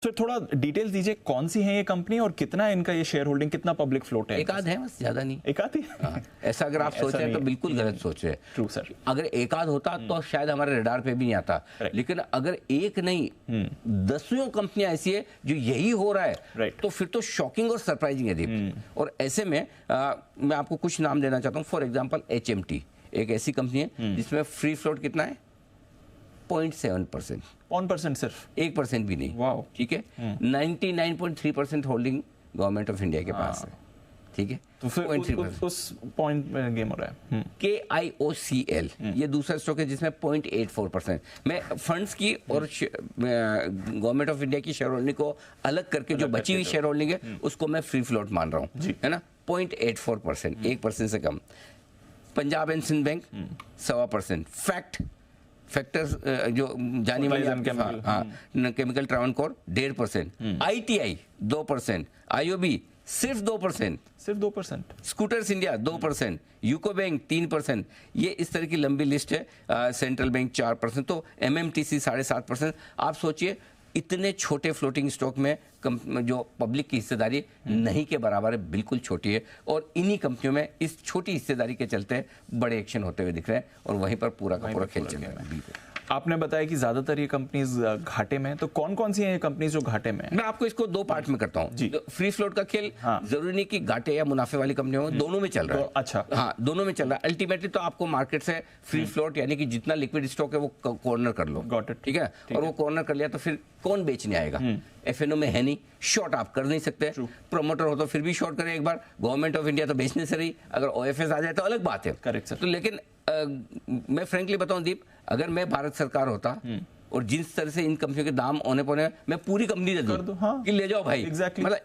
तो थोड़ा डिटेल्स दीजिए, कौन सी है ये कंपनी और कितना इनका ये शेयर होल्डिंग, कितना पब्लिक फ्लोट है? एक आध है बस, ज्यादा नहीं। एक आध ही? हाँ, ऐसा अगर आप सोच रहे हैं तो बिल्कुल गलत सोच रहे हैं। True sir. अगर एक आध होता तो शायद हमारे रडार पे भी नहीं आता, लेकिन अगर एक नहीं दसियों कंपनियां ऐसी है जो यही हो रहा है, तो फिर तो शॉकिंग और सरप्राइजिंग है दीप। और ऐसे में मैं आपको कुछ नाम देना चाहता हूँ। फॉर एग्जाम्पल HMT एक ऐसी कंपनी है जिसमें फ्री फ्लोट कितना है? 0.7%। 1% सिर्फ? 1% भी नहीं। वाओ। ठीक है। 99.3% होल्डिंग गवर्नमेंट ऑफ इंडिया के पास है। ठीक है, तो फिर उस पॉइंट में गेम हो रहा है। KIOCL ये दूसरा स्टॉक है जिसमें 0.84%। मैं फंड्स की और गवर्नमेंट ऑफ इंडिया की शेयर होल्डिंग को अलग करके जो बची हुई शेयर होल्डिंग है उसको मैं फ्री फ्लोट मान रहा हूँ, है ना। 0.84%, 1% से कम। Punjab and Sindh bank 1.25%। Factors जो जानी मानी केमिकल ट्रावनकोर 1.5%। ITI 2%। IOB सिर्फ 2%। सिर्फ 2%। Scooters India 2%। UCO bank 3%। ये इस तरह की लंबी लिस्ट है। Central bank 4%। तो MMTC 7.5%। आप सोचिए इतने छोटे फ्लोटिंग स्टॉक में जो पब्लिक की हिस्सेदारी नहीं के बराबर है, बिल्कुल छोटी है। और इन्हीं कंपनियों में इस छोटी हिस्सेदारी के चलते बड़े एक्शन होते हुए दिख रहे हैं और वहीं पर पूरा का पूरा खेल चल रहा है। बिल्कुल। आपने बताया कि ज्यादातर ये कंपनीज घाटे में हैं, तो कौन कौन सी हैं ये कंपनीज जो घाटे में हैं? मैं आपको इसको दो पार्ट में करता हूँ। फ्री फ्लोट का खेल जरूरी नहीं कि घाटे या मुनाफे वाली कंपनियों में, दोनों में चल रहा है। अच्छा। हाँ, दोनों में चल रहा है। अल्टीमेटली तो आपको मार्केट से फ्री फ्लोट यानी कि जितना लिक्विड स्टॉक है वो कॉर्नर कर लो। ठीक है। और वो कॉर्नर कर लिया तो फिर कौन बेचने आएगा? FNO में है नहीं, शॉर्ट आप कर नहीं सकते। प्रोमोटर हो तो फिर भी शॉर्ट करे एक बार। गवर्नमेंट ऑफ इंडिया तो बेचने से रही, अगर OFS आ जाए तो अलग बात है। Correct sir. तो लेकिन मैं फ्रेंकली बताऊं दीप, अगर मैं भारत सरकार होता और जिस तरह से इन कंपनियों के दाम होने पौने, मैं पूरी कंपनी दे दूं कि ले जाओ भाई। मतलब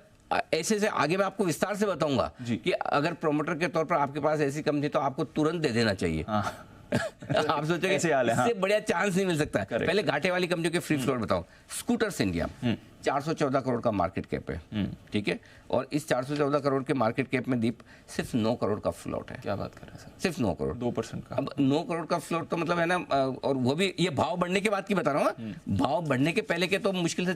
ऐसे से आगे मैं आपको विस्तार से बताऊंगा कि अगर प्रोमोटर के तौर पर आपके पास ऐसी कंपनी तो आपको तुरंत दे देना चाहिए। आप सोचोगे इससे बढ़िया चांस नहीं मिल सकता। पहले घाटे वाली कंपनियों के फ्री फ्लोट बताओ। स्कूटर्स इंडिया 414 करोड़ का मार्केट कैप है। ठीक है। और इस 414 करोड़ के मार्केट कैप में दीप सिर्फ 9 करोड़ का फ्लोट है। क्या बात कर रहे हैं सर? सिर्फ 9 करोड़, 2% का। अब 9 करोड़ का फ्लोट तो मतलब है ना। और वो भी ये भाव बढ़ने के बाद की बता रहा हूँ। भाव बढ़ने के पहले के तो मुश्किल से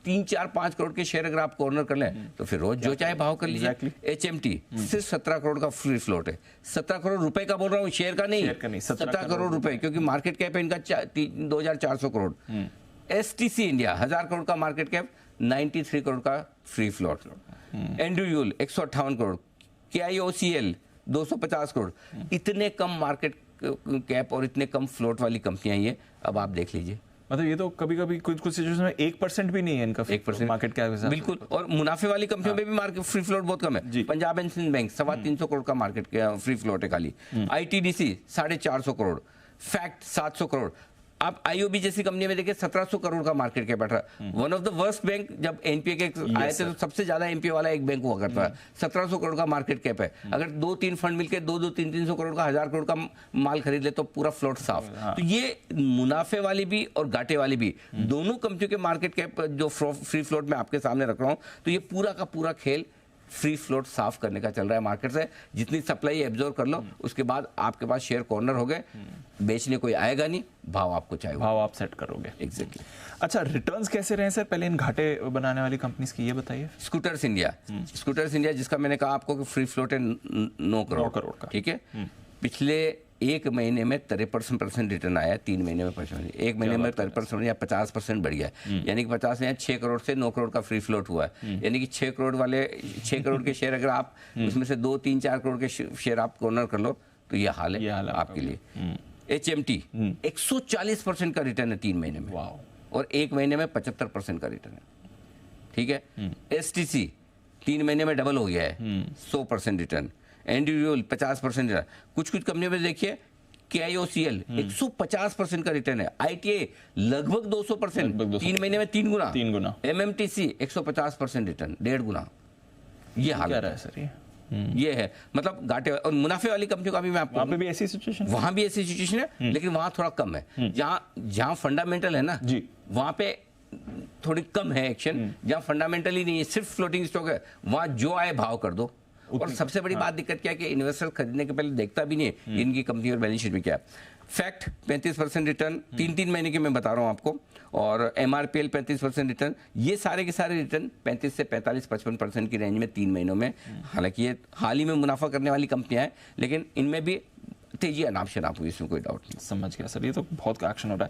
3-4-5 करोड़ के शेयर अगर आप कॉर्नर कर लें तो फिर रोज जो चाहे भाव कर लीजिए। HMT सिर्फ 17 करोड़ का फ्री फ्लोट है। 17 करोड़ रुपए का बोल रहा हूँ, शेयर का नहीं। 17 करोड़ रुपए, क्योंकि मार्केट कैप है इनका 2400 करोड़। STC इंडिया 1000 करोड़ का मार्केट कैप, 93 करोड़ का free float. Andrew Yule 158 crore. KIOCL 250 crore. इतने कम मार्केट कैप और इतने कम फ्लोट वाली कंपनियां ये, अब आप देख लीजिए। मतलब ये तो कभी-कभी कुछ सिचुएशन में 1% भी नहीं है इनका 1% मार्केट कैप। बिल्कुल। और मुनाफे वाली कंपनियों में भी मार्केट फ्री फ्लोट बहुत कम है। पंजाब एंड सिंध बैंक 325 करोड़ का मार्केट फ्री फ्लोट है खाली। ITDC 450 करोड़। फैक्ट 700 करोड़। आप IOB जैसी कंपनी में देखिए 1700 करोड़ का मार्केट कैप बैठा। One of the worst bank, जब NPA के आए थे तो सबसे ज्यादा NPA वाला एक बैंक हुआ करता है। 1700 करोड़ का मार्केट कैप है। अगर 2-3 फंड मिलकर 2-300 करोड़ का 1000 करोड़ का माल खरीद ले तो पूरा फ्लोट साफ। तो ये मुनाफे वाली भी और घाटे वाली भी दोनों कंपनियों के मार्केट कैप जो फ्री फ्लोट में आपके सामने रख रहा हूँ, तो ये पूरा का पूरा खेल फ्री फ्लोट साफ करने का चल रहा है मार्केट से। जितनी सप्लाई एब्जॉर्ब कर लो, उसके बाद आपके पास शेयर कॉर्नर हो गए, बेचने कोई आएगा नहीं, भाव आपको चाहिए, भाव आप सेट करोगे। एग्जैक्टली। अच्छा, रिटर्न्स कैसे रहे सर पहले इन घाटे बनाने वाली कंपनीज की, ये बताइए। स्कूटर्स इंडिया जिसका मैंने कहा आपको कि फ्री फ्लोट है 9 करोड़ का। ठीक है। पिछले एक महीने में 53% रिटर्न आया है, 3 महीने में 55%, एक महीने में 53% या 50% बढ़ गया। यानी कि 50 में 6 करोड़ से 9 करोड़ का फ्री फ्लोट हुआ है। यानी कि 6 करोड़ के शेयर अगर आप उसमें से 2-3-4 करोड़ के शेयर आप कॉर्नर कर लो तो ये हाल है आपके लिए। HMT 140% का रिटर्न है 3 महीने में, और एक महीने में 75% का रिटर्न है। ठीक है। STC 3 महीने में डबल हो गया है, 100% रिटर्न। एंड्यूल 50% रिटर्न। कुछ कंपनियों में देखिए KIOCL 150% का रिटर्न है। ITA लगभग 200%, 3 महीने में 3 गुना। MMTC 150% रिटर्न, 1.5 गुना। ये हाल है सर। ये है मतलब घाटे और मुनाफे वाली कंपनियों का भी मैं आपको, वहाँ पे भी ऐसी सिचुएशन, वहाँ भी ऐसी सिचुएशन है, लेकिन वहाँ थोड़ा कम है। जहाँ फंडामेंटल है ना जी, वहाँ पे थोड़ी कम है एक्शन। जहाँ फंडामेंटली नहीं है, सिर्फ फ्लोटिंग स्टॉक है, वहाँ जो आए भाव कर दो। और सबसे बड़ी बात दिक्कत क्या है कि इन्वेस्टर खरीदने के पहले देखता भी नहीं है इनकी कंपनी और बैलेंस शीट में क्या है। फैक्ट 35% रिटर्न 3 महीने के मैं बता रहा हूँ आपको, और MRPL 35% रिटर्न, ये सारे के सारे रिटर्न 35 से 45-55% की रेंज में 3 महीनों में। हालांकि ये हाल ही में मुनाफा करने वाली कंपनियां हैं, लेकिन इनमें भी तेजी अनाप शनाप हुई, इसमें कोई डाउट नहीं। समझ गया सर, ये तो बहुत एक्शन हो रहा है।